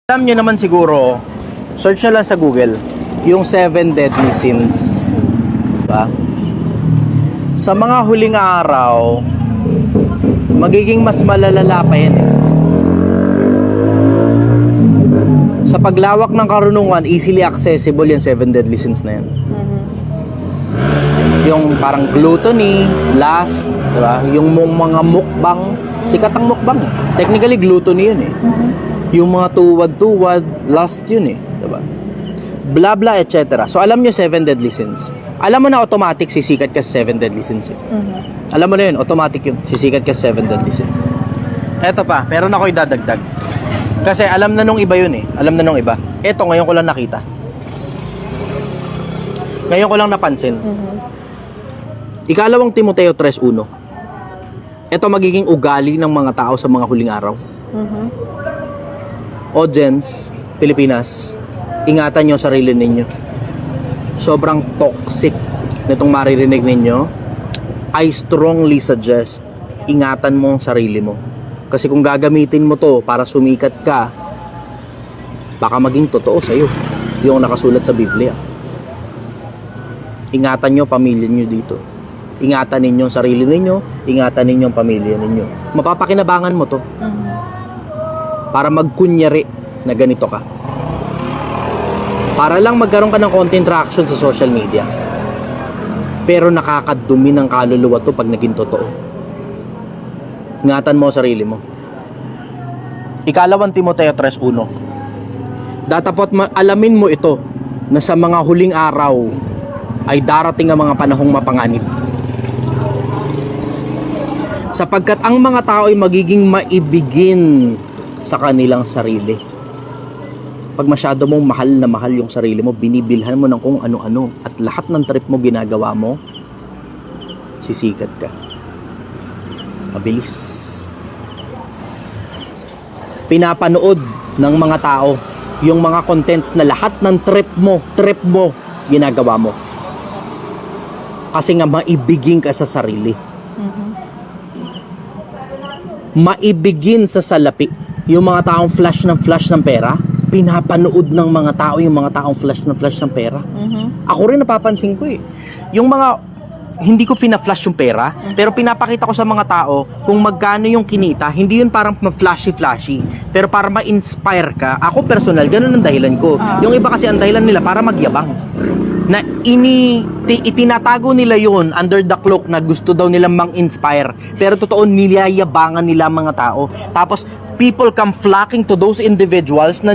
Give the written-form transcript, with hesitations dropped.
Alam nyo naman siguro, search nyo lang sa Google, yung 7 deadly sins. Diba? Sa mga huling araw, magiging mas malalala pa yan. Sa paglawak ng karunungan, easily accessible yung 7 deadly sins na yan. Yung parang gluttony, lust, diba? Yung mga mukbang, sikat ang mukbang. Technically, gluttony yun eh. Yung mga tuwad-tuwad, lust yun eh, diba? Blah blah, etc. So alam nyo 7 deadly sins. Alam mo na automatic sisikat ka sa 7 deadly sins eh. Alam mo na yun, automatic yun, sisikat ka sa 7 deadly sins. Eto pa, pero na ko idadagdag. Kasi alam na nung iba yun eh. Alam na nung iba. Eto, ngayon ko lang nakita. Ngayon ko lang napansin. Ikalawang Timoteo 3:1. Eto magiging ugali ng mga tao sa mga huling araw. Audience, Pilipinas, ingatan nyo sarili ninyo. Sobrang toxic nitong maririnig ninyo. I strongly suggest, ingatan mo ang sarili mo. Kasi kung gagamitin mo to para sumikat ka, baka maging totoo sa'yo yung nakasulat sa Biblia. Ingatan nyo pamilya nyo dito. Ingatan ninyo ang sarili ninyo, ingatan ninyo ang pamilya ninyo. Mapapakinabangan mo to. Para magkunyari na ganito ka. Para lang magkaroon ka ng content traction sa social media. Pero nakakadumi ng kaluluwa to pag naging totoo. Ingatan mo ang sarili mo. Ikalawang Timoteo 3:1. Datapot alamin mo ito na sa mga huling araw ay darating ang mga panahong mapanganib. Sapagkat ang mga tao ay magiging maibigin sa kanilang sarili. Pag masyado mong mahal na mahal yung sarili mo, binibilhan mo ng kung ano-ano at lahat ng trip mo ginagawa mo, sisikat ka. Mabilis. Pinapanood ng mga tao yung mga contents na lahat ng trip mo ginagawa mo. Kasi nga maibigin ka sa sarili. Maibigin sa salapi. Yung mga taong flash ng pera, pinapanood ng mga tao yung mga taong flash ng pera. Ako rin napapansin ko eh. Yung mga, hindi ko fina-flash yung pera, pero pinapakita ko sa mga tao kung magkano yung kinita. Hindi yun parang flashy, pero para ma-inspire ka. Ako personal, ganun ang dahilan ko. Yung iba kasi ang dahilan nila para magyabang. Na itinatago nila yun under the cloak na gusto daw nilang mang-inspire. Pero totoo, nilayabangan nila mga tao. Tapos, people come flocking to those individuals na